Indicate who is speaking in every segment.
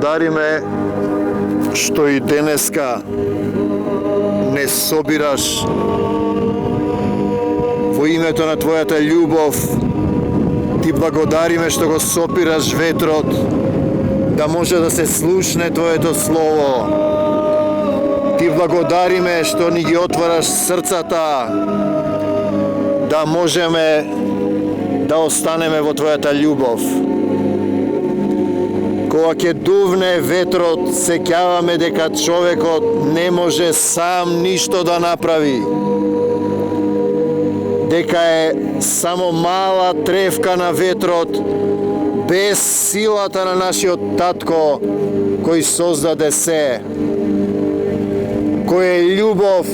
Speaker 1: благодариме што и денеска не собираш во името на Твојата љубов. Ти благодариме што го сопираш ветрот, да може да се слушне Твоето Слово. Ти благодариме што ни ги отвараш срцата, да можеме да останеме во Твојата љубов. Кога ќе дувне ветрот, сеќаваме дека човекот не може сам ништо да направи. Дека е само мала тревка на ветрот, без силата на нашиот татко, кој создаде се. Кој е љубов,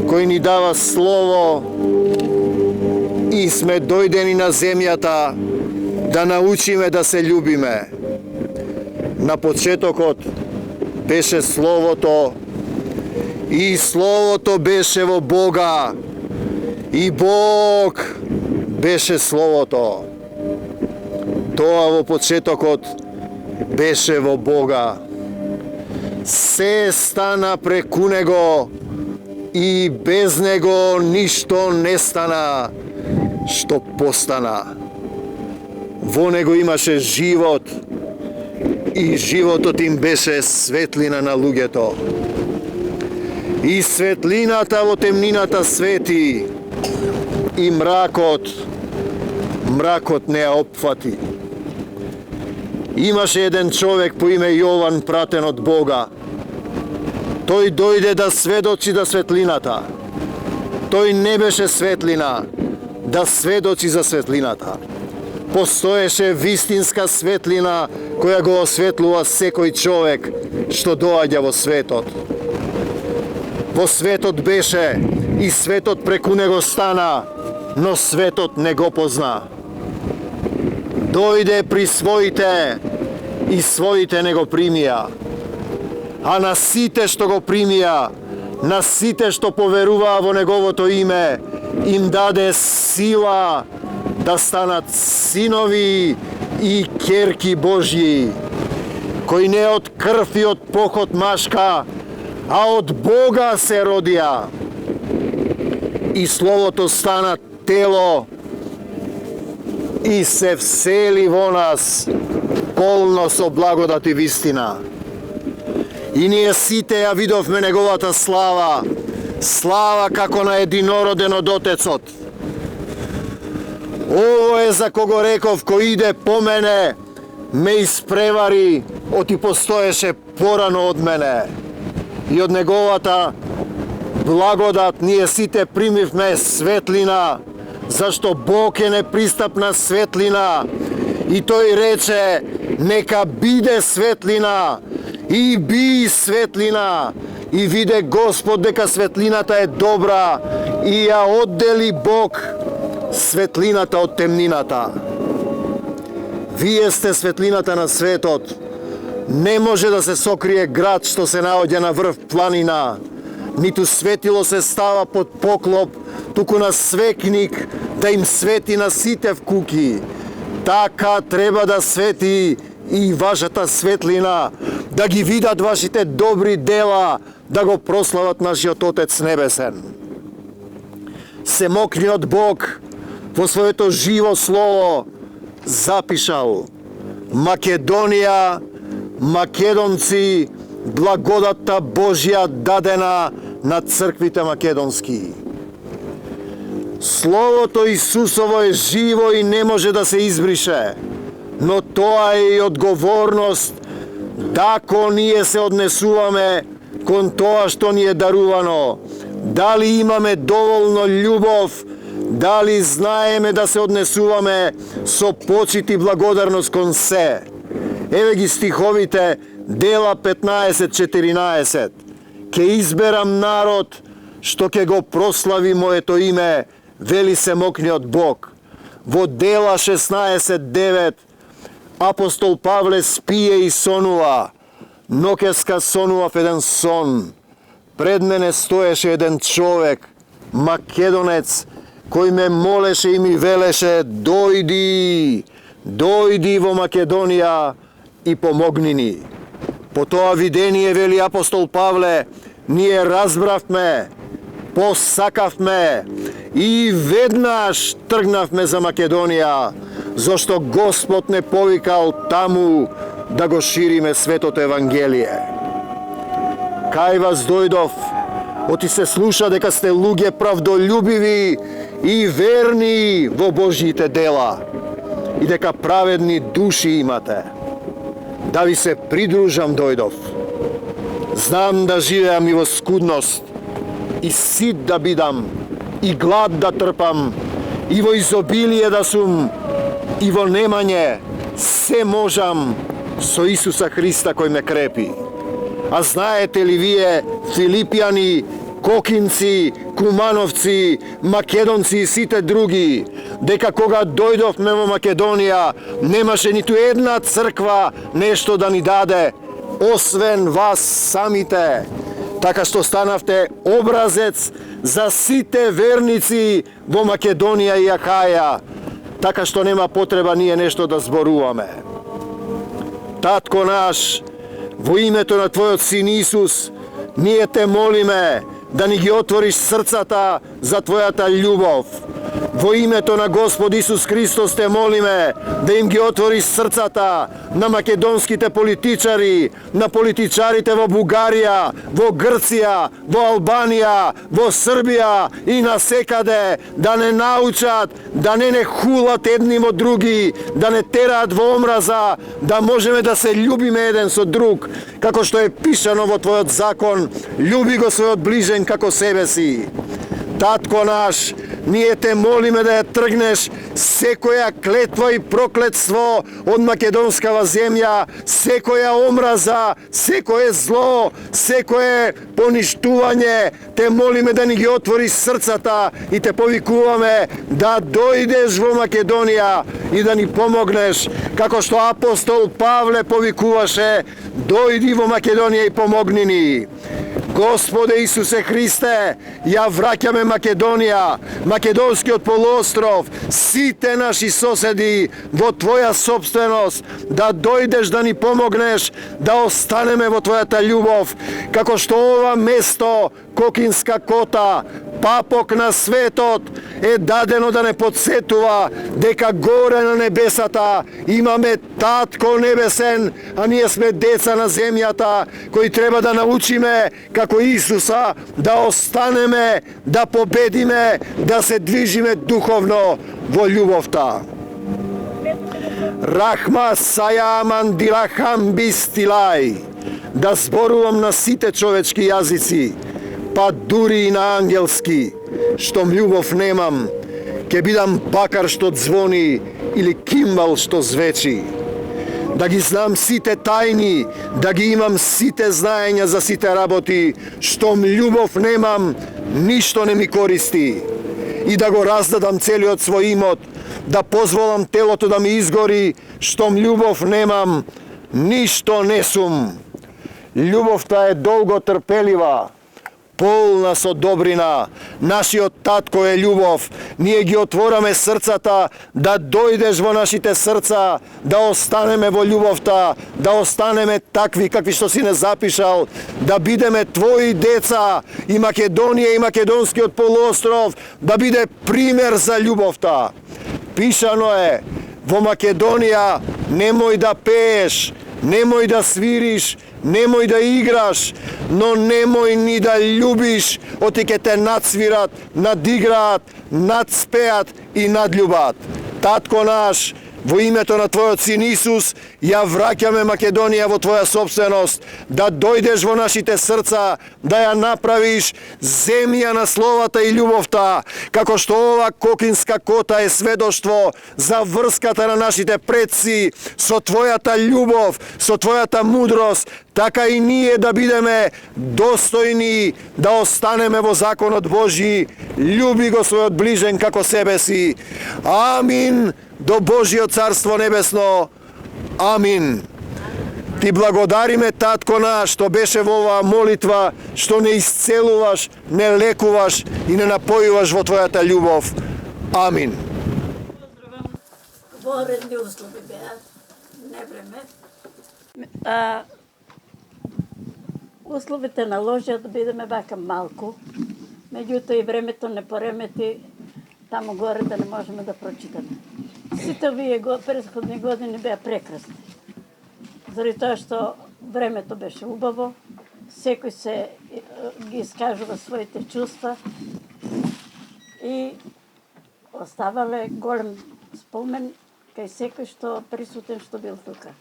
Speaker 1: кој ни дава слово, и сме дојдени на земјата да научиме да се љубиме. На почетокот беше Словото, и Словото беше во Бога, и Бог беше Словото. Тоа во почетокот беше во Бога. Се стана преку Него, и без Него ништо не стана што постана. Во Него имаше живот, и животот им беше светлина на луѓето. И светлината во темнината свети, и мракот не ја опфати. Имаше еден човек по име Јован, пратен од Бога. Тој дојде да сведочи за светлината. Тој не беше светлина, да сведочи за светлината. Постоеше вистинска светлина која го осветлува секој човек што доаѓа во светот. Во светот беше, и светот преку него стана, но светот не го позна. Дојде при своите, и своите не го примија. А на сите што го примија, на сите што поверуваа во неговото име, им даде сила да станат синови и ќерки Божји, кои не од крв и од похот машка, а од Бога се родија. И Словото стана тело и се всели во нас, полно со благодат и вистина. И ние сите ја видовме неговата слава, слава како на единороден од Отецот. Ово е за кого реков, кој иде по мене, ме испревари, оти постоеше порано од мене. И од неговата благодат ние сите примивме светлина, зашто Бог е непристапна светлина. И тој рече, нека биде светлина, и би светлина. И виде Господ дека светлината е добра, и ја оддели Бог светлината од темнината. Вие сте светлината на светот. Не може да се сокрие град што се наоѓа на врв планина, ниту светило се става под поклоп, туку на свекник да им свети на сите вкуки. Така треба да свети и вашата светлина, да ги видат вашите добри дела, да го прослават нашиот Отец Небесен. Семокниот Бог во своето живо слово запишал: Македонија, македонци, благодатта Божја дадена на црквите македонски. Словото Исусово е живо и не може да се избрише, но тоа е и одговорност дако ние се однесуваме кон тоа што ни е дарувано. Дали имаме доволно љубов, дали знаеме да се однесуваме со почит и благодарност кон се. Еве ги стиховите, Дела 15:14. Ке изберам народ што ќе го прослави моето име, вели семокниот Бог. Во Дела 16:9 апостол Павле спие и сонува. Ноќеска сонував еден сон. Пред мене стоеше еден човек, македонец, кој ме молеше и ми велеше: дојди во Македонија и помогни ни. По тоа видение, вели апостол Павле, ние разбравме, посакавме и веднаш тргнавме за Македонија, зашто Господ не повикал таму да го шириме светото Евангелие. Кај вас дојдов, оти се слуша дека сте луѓе правдолюбиви и верни во Божјите дела и дека праведни души имате. Да ви се придружам дојдов. Знам да живеам и во скудност, и сит да бидам, и глад да трпам, и во изобилие да сум, и во немање, се можам со Исуса Христа кој ме крепи. А знаете ли вие, Филипјани, Кокинци, Кумановци, Македонци и сите други, дека кога дојдовме во Македонија, немаше ниту една црква нешто да ни даде, освен вас самите. Така што станавте образец за сите верници во Македонија и Ахаја. Така што нема потреба ние нешто да зборуваме. Татко наш, во името на Твојот Син Исус, ние те молиме да ни ги отвориш срцата за Твојата љубов. Во името на Господ Исус Христос те молиме да им ги отвориш срцата на македонските политичари, на политичарите во Бугарија, во Грција, во Албанија, во Србија и насекаде, да не научат, да не хулат едни во други, да не тераат во омраза, да можеме да се љубиме еден со друг, како што е пишано во Твојот закон, љуби го својот ближен како себе си. Татко наш, ние те молиме да ја тргнеш секоја клетва и проклетство од македонскава земја, секоја омраза, секое зло, секое поништување. Те молиме да ни ги отвориш срцата и те повикуваме да дојдеш во Македонија и да ни помогнеш, како што апостол Павле повикуваше, дојди во Македонија и помогни ни. Господе Исусе Христе, ја враќаме Македонија, Македонскиот полуостров, сите наши соседи во Твоја собственост, да дојдеш да ни помогнеш, да останеме во Твојата љубов, како што ова место, Кокинска кота, папок на светот, е дадено да не подсетува дека горе на небесата имаме Татко небесен, а ние сме деца на земјата, кои треба да научиме како Исуса да останеме, да победиме, да се движиме духовно во љубовта. Рахма сајаман дилахам бистилај, да зборувам на сите човечки јазици, па дури и на ангелски, штом љубов немам, ќе бидам бакар што звони или кимбал што звечи. Да ги знам сите тајни, да ги имам сите знаења за сите работи, штом љубов немам, ништо не ми користи. И да го раздадам целиот свој имот, да позволам телото да ми изгори, штом љубов немам, ништо не сум. Љубовта е долго трпелива, полна со добрина. Нашиот Татко е љубов. Ние ги отвораме срцата да дојдеш во нашите срца, да останеме во љубовта, да останеме такви какви што си не запишал, да бидеме Твои деца и Македонија и Македонскиот полуостров да биде пример за љубовта. Пишано е, во Македонија немој да пееш, немој да свириш, немој да играш, но немој ни да љубиш, оти ке те надсвират, надиграат, надспеат и надљубат. Татко наш, во името на Твојот Син Исус, ја враќаме Македонија во Твоја собственост, да дојдеш во нашите срца, да ја направиш земја на словата и љубовта, како што ова Кокинска кота е сведоштво за врската на нашите предци со Твојата љубов, со Твојата мудрост, така и ние да бидеме достојни да останеме во законот Божји, љуби го својот ближен како себе си. Амин. До Божјиот царство небесно. Амин. Ти благодариме, Татко наш, што беше во оваа молитва, што не исцелуваш, не лекуваш и не напојуваш во Твојата љубов. Амин.
Speaker 2: Поредни услови беа, не време. условите наложија да бидеме вака малку, меѓутоа и времето не поремети таму горе да не можеме да прочитаме. Сите овие претходни години беа прекрасни. Заради тоа што времето беше убаво, секој се ги искажува своите чувства и оставале голем спомен кај секој што присутен што бил тука.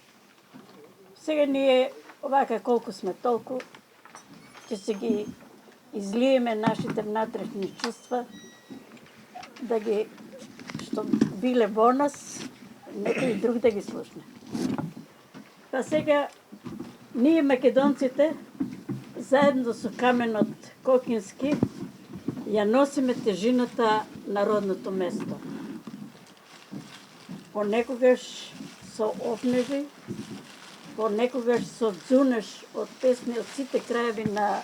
Speaker 2: Сега ние овака колку сме толку ќе се ги излиеме нашите внатрешни чувства да ги што биле во нас, некој друг да ги слушне. Па сега ние македонците заедно со каменот Кокински ја носиме тежината на родното место. Понекогаш со опнежи, понекогаш со дзунеш од песни од сите краеви на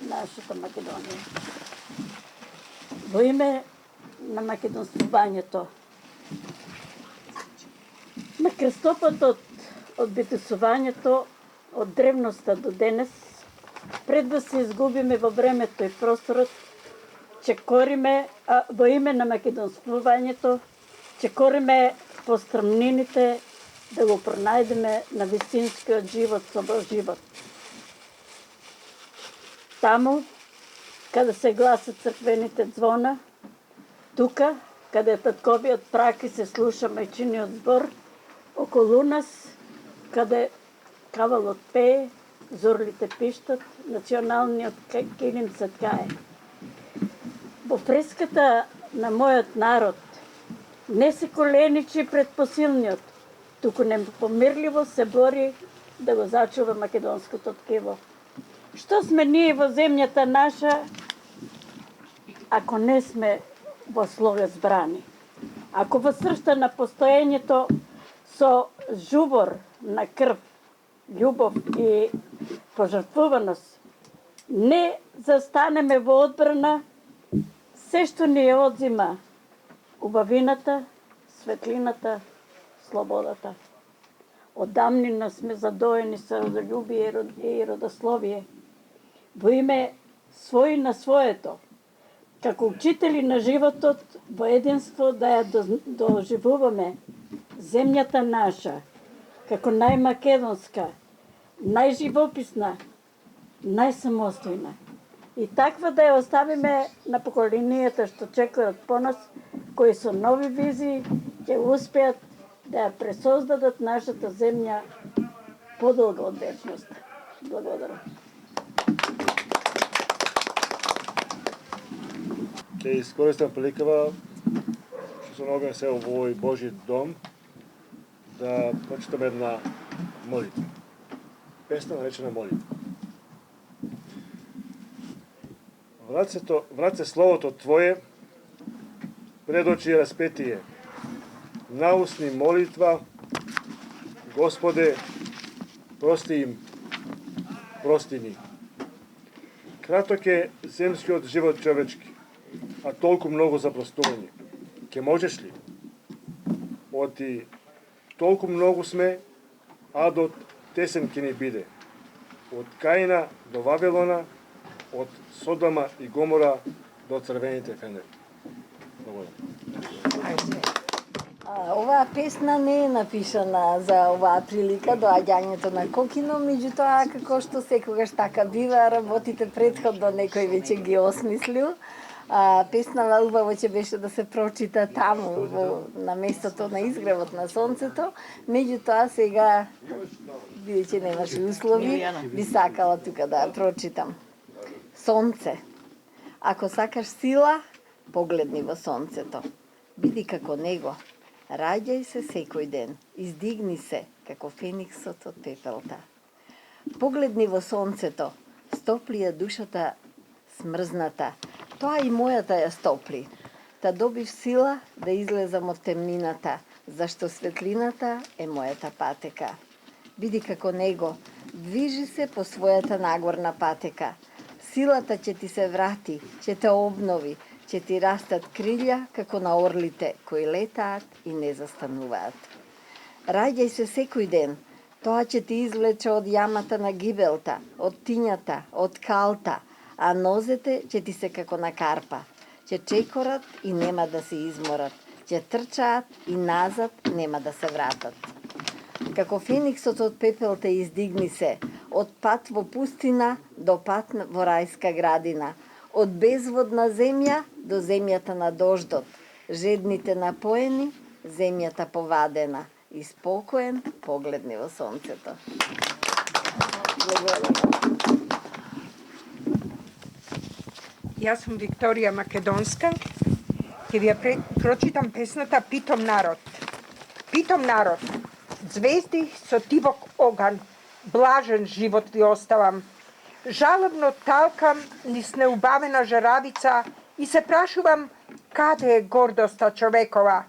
Speaker 2: нашата Македонија. Во име на македонствувањето, на крстопатот од битусувањето од древноста до денес, пред да се изгубиме во времето и просторот, че кориме во име на македонствувањето, че кориме по стрмнините да го пронајдеме на вистинскиот живот со Божј живот. Таму, каде се гласат црквените звона, тука, каде татковиот праки се слуша мајчиниот збор, околу нас, каде кавалот пее, зорлите пиштат, националниот килим се ткае. Во фреската на мојот народ не се коленичи пред посилниот, туку непомирливо се бори да го зачува македонското ткиво. Што сме ние во земјата наша, ако не сме во слога збрани? Ако во сршта на постоењето со жубор на крв, љубов и пожртвуваност не застанеме во одбрана, се што ни ја одзима убавината, светлината, слободата. Одамнина сме задоени со родолюбие и родословие. Во име свој на своето, како учители на животот, во единство да ја доживуваме земјата наша, како најмакедонска, најживописна, најсамостојна. И таква да ја оставиме на поколенијата што чекаат по нас, кои со нови визии ќе успеат да ја пресоздадат нашата земја подолго од вечност. Благодарам.
Speaker 3: Ќе искористам приликава што се наоѓаме се во овој Божји дом да прочитаме една молитва. Песна наречена молитва. Врат се словото Твое пред очи распетие. Наусни молитва, Господе, прости им, прости ни. Краток е земскиот живот човечки, а толку многу за простување. Ке можеш ли? Оти толку многу сме, адот тесен ке ни биде. Од Каина до Вавилона, од Содома и Гомора до црвените фенери. Благодарам.
Speaker 4: Оваа песна не е напишана за оваа прилика, доаѓањето на Кокино, меѓутоа, како што секогаш така бива, работите претходно некој веќе ги осмислил. Песнава убаво ќе беше да се прочита таму, на местото на изгревот на сонцето, меѓутоа сега, бидејќи немаше услови, би сакала тука да ја прочитам. Сонце, ако сакаш сила, погледни во сонцето. Биди како него, раѓај се секој ден, издигни се како фениксот од пепелта. Погледни во сонцето, стопли ја душата смрзната, тоа и мојата ја стопли. Та добив сила да излезам од темнината, зашто светлината е мојата патека. Биди како него, движи се по својата нагорна патека. Силата ќе ти се врати, ќе те обнови, ќе ти растат крилја како на орлите кои летаат и не застануваат. Раѓај се секој ден, Тоа ќе ти извлече од јамата на гибелта, од тињата, од калта, а нозете ќе ти се како на карпа. Ќе чекорат и нема да се изморат. Ќе трчаат и назад нема да се вратат. Како фениксот од пепел те издигни се, од пат во пустина до пат во рајска градина, од безводна земја до земјата на дождот, жедните напоени, земјата повадена и спокоен погледни во сонцето.
Speaker 5: Јас сум Викторија Македонска. Ќе ви ја прочитам песната Питом народ. Питом народ, звезди со тивок оган, блажен живот ви оставам. Жалобно талкам низ неубавена жаравица и се прашувам каде е гордоста човекова,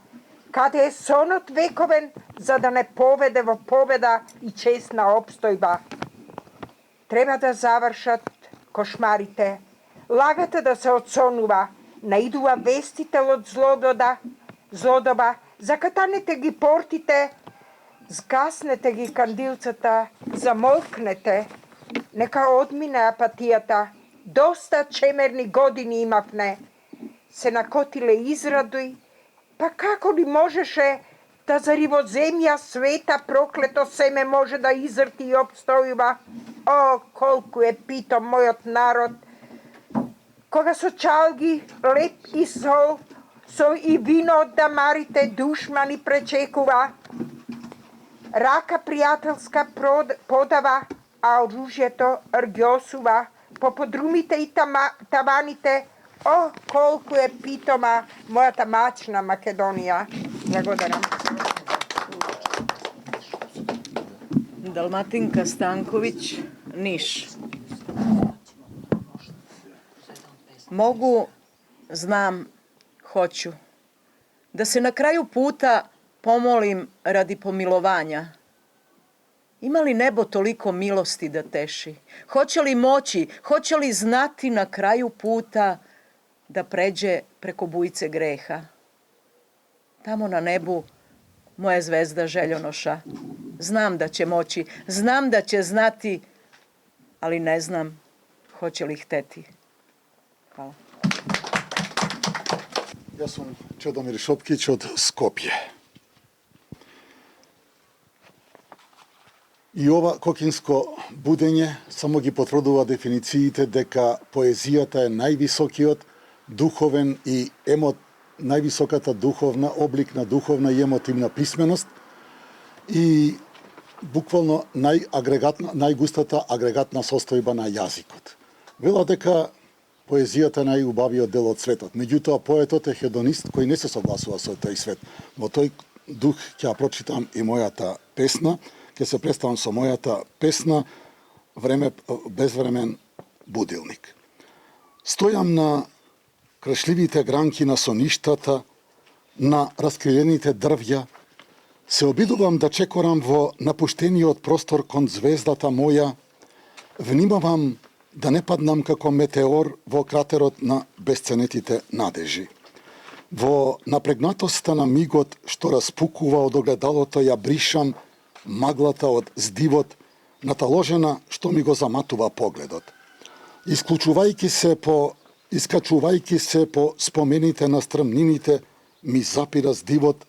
Speaker 5: каде е сонот вековен за да не поведе во победа и честна обстојба. Треба да завршат кошмарите, лагата да се отсонува, наидува вестител од злодоба, закатанете ги портите, згаснете ги кандилцата, замолкнете, нека одмине апатијата, доста чемерни години имавне, се накотиле изради, па како ли можеше да зари во земја света проклето семе може да изрти и обстојува? О, колку е питом мојот народ, кога со чалги, леп и сол, со и вино од дамарите душмани пречекува, рака пријателска подава, а оружјето ргјосува по подрумите и таваните. О, колку е питома мојата мачна Македонија. Благодарам.
Speaker 6: Dalmatinka Stanković, Niš. Mogu, znam, hoću. Da se na kraju puta pomolim radi pomilovanja. Ima li nebo toliko milosti da teši? Hoće li moći, hoće li znati na kraju puta da pređe preko bujice greha? Tamo na nebu moja zvezda željonoša. Znam da će moći, znam da će znati, ali ne znam hoće li hteti. Hvala.
Speaker 7: Јас сум Чедомир Шопкиć од Скопје. И ова кокинско будење само ги потврдува дефинициите дека поезијата е највисокиот духовен и највисоката духовна облик на духовна и емотивна писменост и буквално најгустата агрегатна состојба на јазикот. Вела дека поезијата е најубавиот дел од светот. Меѓутоа, поетот е хедонист кој не се согласува со тој свет. Во тој дух ќе прочитам и мојата песна, ќе се представам со мојата песна Безвремен будилник. Стојам на крашливите гранки на соништата, на раскриените дрвја, се обидувам да чекорам во напуштениот простор кон звездата моја, внимавам да не паднам како метеор во кратерот на бесценетите надежи. Во напрегнатоста на мигот што распукува од огледалото ја бришам маглата од здивот, наталожена што ми го заматува погледот. Искачувајќи се по спомените на стрмнините, ми запира здивот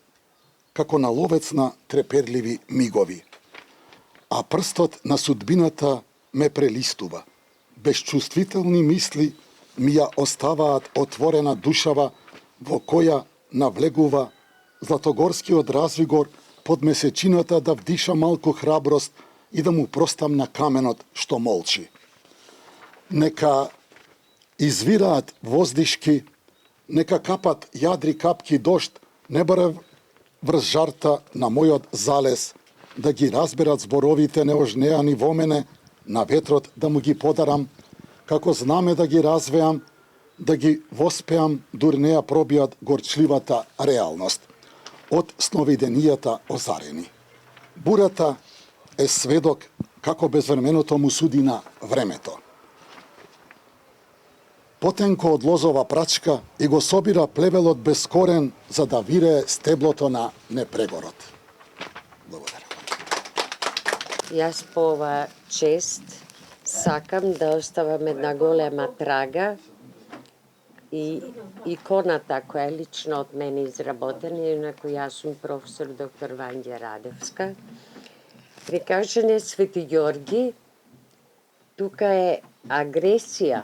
Speaker 7: како на ловец на треперливи мигови. А прстот на судбината ме прелистува. Безчувствителни мисли ми ја оставаат отворена душава во која навлегува златогорскиот развигор под месечината да вдиша малку храброст и да му простам на каменот што молчи. Нека извираат воздишки, нека капат јадри капки дожд, не баре врз жарта на мојот залез, да ги разберат зборовите неожнеани во мене, на ветрот да му ги подарам, како знаме да ги развеам, да ги воспеам, дур не ја пробијат горчливата реалност. Од сновиденијата озарени. Бурата е сведок како безвременото му суди на времето. Потенко од лозова прачка и го собира плевелот без корен за да вирее стеблото на непрегорот. Благодарам.
Speaker 8: Јас по ова чест сакам да оставам една голема трага и иконата која е лично од мене изработена, инаку јас сум професор доктор Вања Радевска. Прикажан е Свети Ѓорги, тука е агресија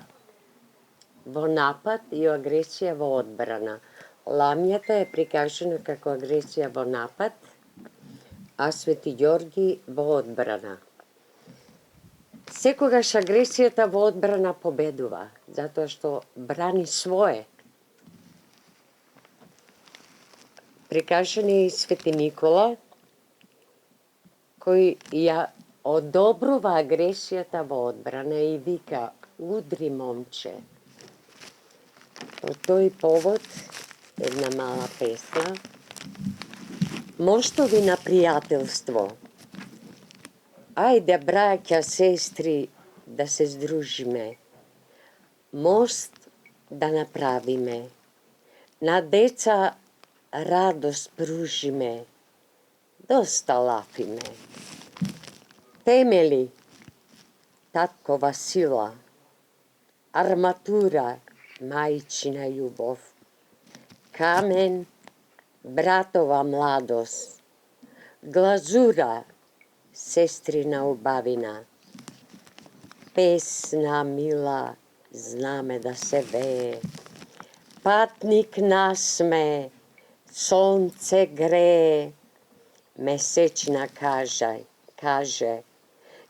Speaker 8: во напад и агресија во одбрана. Ламјата е прикажана како агресија во напад, а Свети Ѓорги во одбрана. Секогаш агресијата во одбрана победува, затоа што брани свое. Прикажан е и Свети Никола, кој ја одобрува агресијата во одбрана и вика: удри, момче. По тој повод една мала песна. Мостови на пријателство. Ајде, браќа, сестри, да се здружиме. Мост да направиме. На деца радост пружиме. Доста лафиме. Темели, таткова сила. Арматура, мајчина љубов. Камен, братова младост. Глазура, сестрина убавина. Песна мила, знаме да се вее. Патник насме, сонце грее. Месечна каже,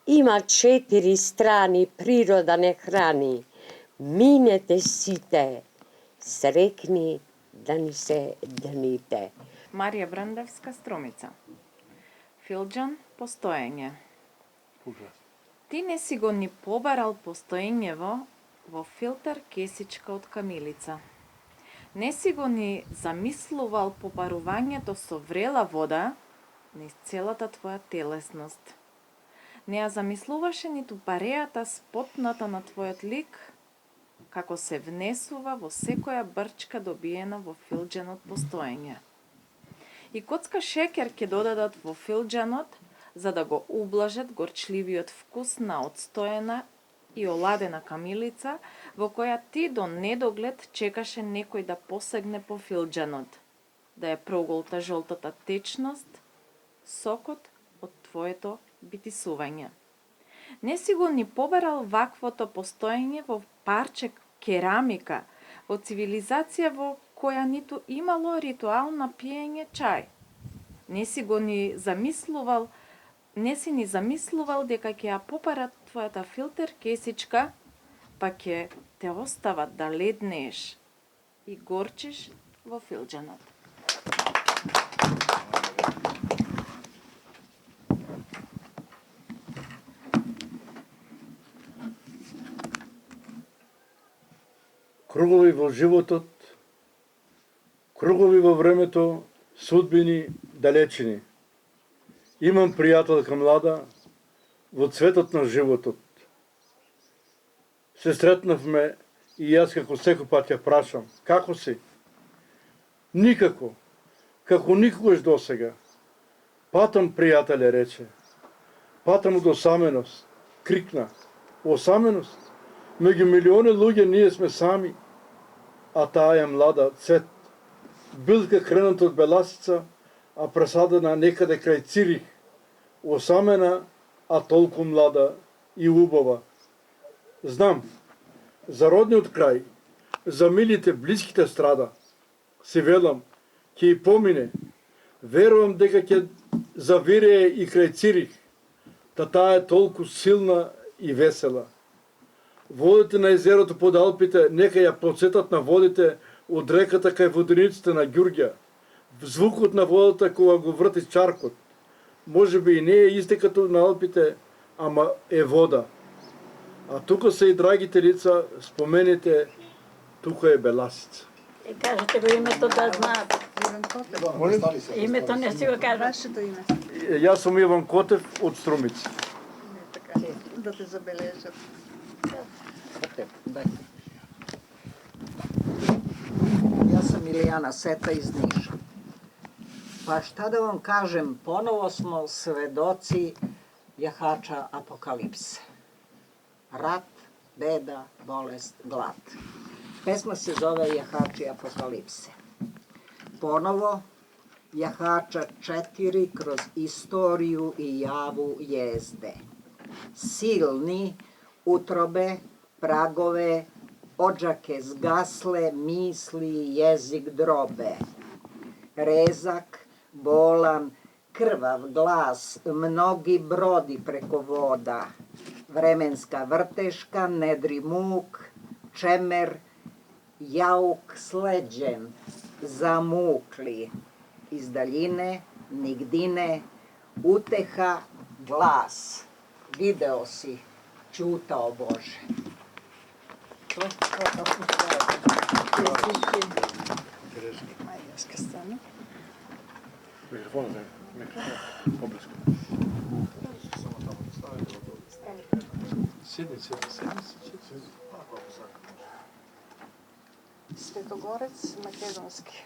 Speaker 8: има 4 страни, природа не храни. Минете сите, срекни да ни се дните.
Speaker 9: Марија Брандевска, Струмица. Филџан, постоење. Ти не си го ни побарал постоењево во филтер кесичка од камилица. Не си го ни замислувал побарувањето со врела вода низ целата твоја телесност. Не ја замислуваше ниту парејата спотната на твојот лик, како се внесува во секоја брчка добиена во филџанот постоење. И коцка шеќер ќе додадат во филџанот, за да го ублажат горчливиот вкус на одстоена и оладена камилица, во која ти до недоглед чекаше некој да посегне по филџанот, да ја проголта жолтата течност, сокот од твоето битисување. Не си го ни побарал ваквото постоење во парче керамика, во цивилизација во која ниту имало ритуал на пиење чај. Не си ни замислувал дека ќе ја попарат твојата филтер кесичка, па ќе те остават да леднееш и горчиш во филџанот.
Speaker 3: Кругови во животот, кругови во времето, судбини далечини. Имам пријателка млада во цветот на животот. Се сретнавме и јас како секој пат ја прашам, како си? Никако, како никогаш досега. Патам, пријателе, рече. Патам од осаменост, крикна. Осаменост? Меѓу милиони луѓе ние сме сами, а таа е млада, цвет. Билка кренат од беласица, а пресадена некаде крај Цирих, осамена, а толку млада и убава. Знам, за родниот крај, за милите, блиските страда, си велам, ќе и помине, верувам дека ќе завирее и крај Цирих, та таа е толку силна и весела. Водите на езерото под Алпите нека ја подсетат на водите од реката кај водениците на Ѓурѓа. Звукот на водата кога го врти чаркот. Може би и не е исте като на Алпите, ама е вода. А тука се и драгите лица, спомените, тука е Беласица.
Speaker 2: И кажете го името да знаат. Името не си го кажат.
Speaker 3: Јас сум Иван Котев од Струмица.
Speaker 10: Да те забележат.
Speaker 11: Јас сум Илијана Сета из Ниша. Па šta da vam kažem, ponovo smo svedoci jahača apokalipse. Rat, beda, bolest, glad. Pesma se zove Jahači apokalipse. Ponovo, jahača 4 kroz istoriju i javu jezde. Silni, utrobe, pragove, odžake zgasle, misli, jezik drobe. Rezak, bolan, krvav glas, mnogi brodi preko voda. Vremenska vrteška, nedri muk, čemer, jauk sleđen, zamukli. Iz daljine, nigdine, uteha, glas. Video si, čutao Bože.
Speaker 10: Majevska scena.
Speaker 3: Mikrofon, oblisko. Sjedni.
Speaker 10: Svetogorec Makedonski.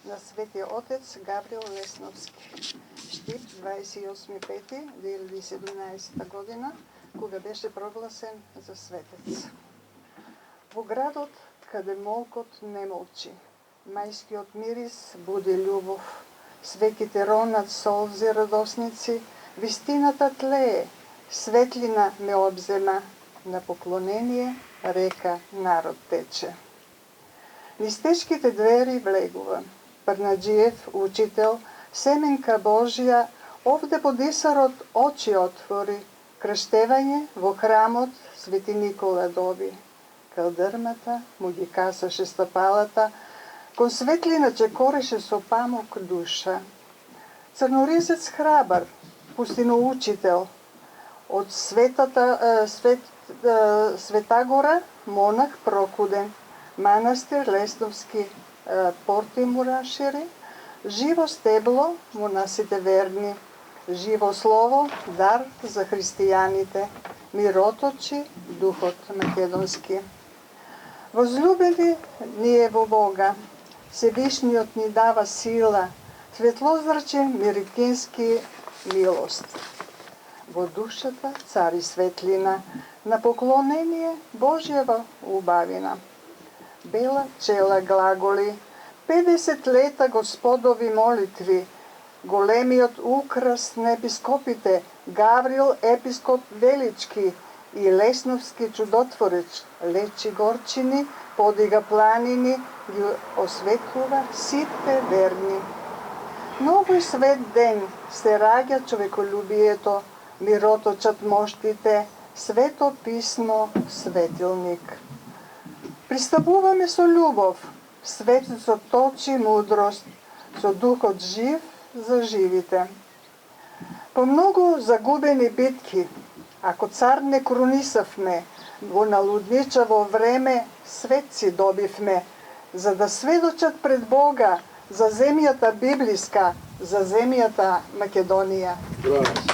Speaker 10: Na Светия Отец Гаврил Лесновски. Штип 28.5.2017 година, кога беше прогласен за светец. Во градот каде молкот не молчи, мајскиот мирис буди љубов, свеките ронат солзи радосници, вистината тлее, светлина ме обзема, на поклонение река народ тече. Низ тешките двери влегува Парнаджиев, учител, семенка Божија, овде подисарот очи отвори, крштевање во храмот Свети Никола доби. Калдърмата му ги касаше стъпалата, кон светлина чекореше со памук душа. Црноризец храбар, пустиноучител, од Светагора монах Прокуден, манастир Лесновски порти му рашири, живо стебло монасите верни, живо слово дар за християните, мироточи духот македонски. Возлюбени ние во Бога, Всевишниот ни дава сила, светлозраче мирикински милост. Во душата цари светлина, на поклонение Божјева убавина. Бела чела глаголи, 50 лета Господови молитви, големиот украс на епископите, Гаврил епископ Велички и Лесновски чудотворец, лечи горчини, подига планини, ги осветлува сите верни. Новој свет ден се раѓа човеколюбието, мироточат моштите, свето писмо, светилник. Пристапуваме со љубов, светецот точи мудрост, со духот жив за живите. По многу загубени битки, ако цар не крунисавме, во налудничаво време светци добивме, за да сведочат пред Бога за земјата библиска, за земјата Македонија.
Speaker 3: Браво.